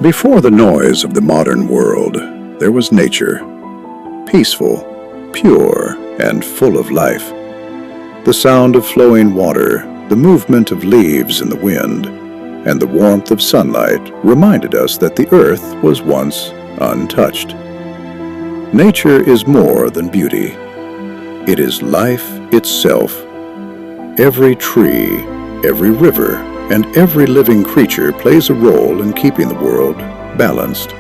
Before the noise of the modern world, there was nature, peaceful, pure, and full of life. The sound of flowing water, the movement of leaves in the wind, and the warmth of sunlight reminded us that the earth was once untouched. Nature is more than beauty. It is life itself. Every tree, every river, and every living creature plays a role in keeping the world balanced.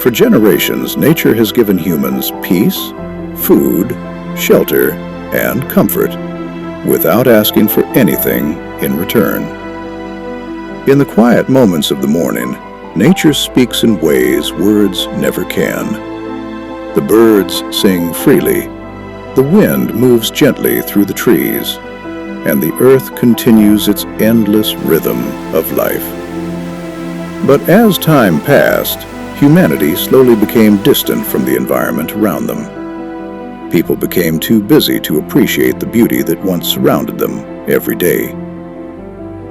For generations, nature has given humans peace, food, shelter, and comfort, without asking for anything in return. In the quiet moments of the morning, nature speaks in ways words never can. The birds sing freely, the wind moves gently through the trees, and the earth continues its endless rhythm of life. But as time passed, humanity slowly became distant from the environment around them. People became too busy to appreciate the beauty that once surrounded them every day.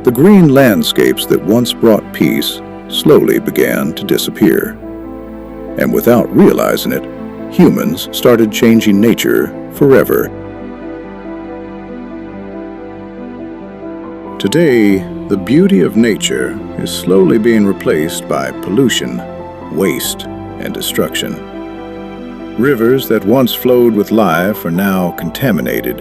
The green landscapes that once brought peace slowly began to disappear. And without realizing it, humans started changing nature forever. Today, the beauty of nature is slowly being replaced by pollution, waste, and destruction. Rivers that once flowed with life are now contaminated.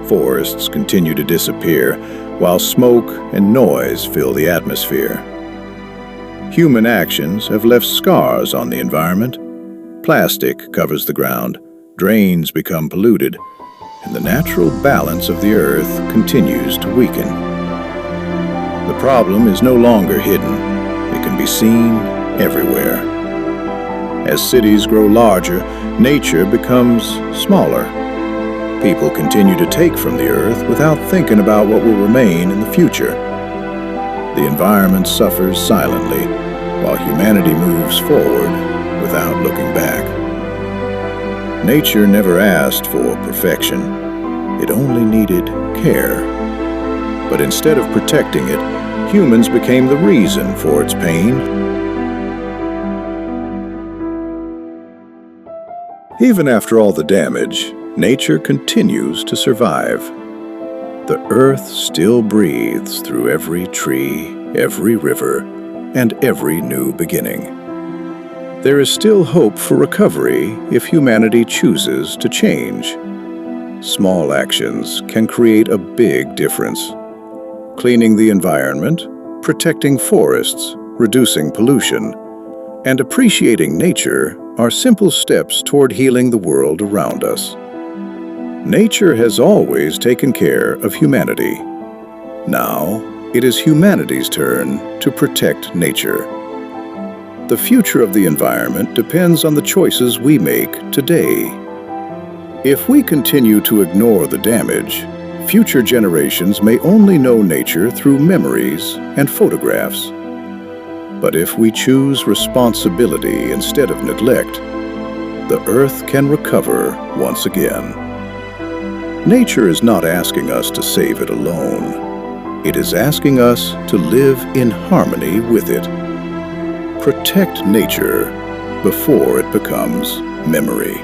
Forests continue to disappear, while smoke and noise fill the atmosphere. Human actions have left scars on the environment. Plastic covers the ground, drains become polluted, and the natural balance of the earth continues to weaken. The problem is no longer hidden. It can be seen everywhere. As cities grow larger, nature becomes smaller. People continue to take from the earth without thinking about what will remain in the future. The environment suffers silently, while humanity moves forward without looking back. Nature never asked for perfection. It only needed care. But instead of protecting it, humans became the reason for its pain. Even after all the damage, nature continues to survive. The earth still breathes through every tree, every river, and every new beginning. There is still hope for recovery if humanity chooses to change. Small actions can create a big difference. Cleaning the environment, protecting forests, reducing pollution, and appreciating nature are simple steps toward healing the world around us. Nature has always taken care of humanity. Now, it is humanity's turn to protect nature. The future of the environment depends on the choices we make today. If we continue to ignore the damage, future generations may only know nature through memories and photographs. But if we choose responsibility instead of neglect, the earth can recover once again. Nature is not asking us to save it alone. It is asking us to live in harmony with it. Protect nature before it becomes memory.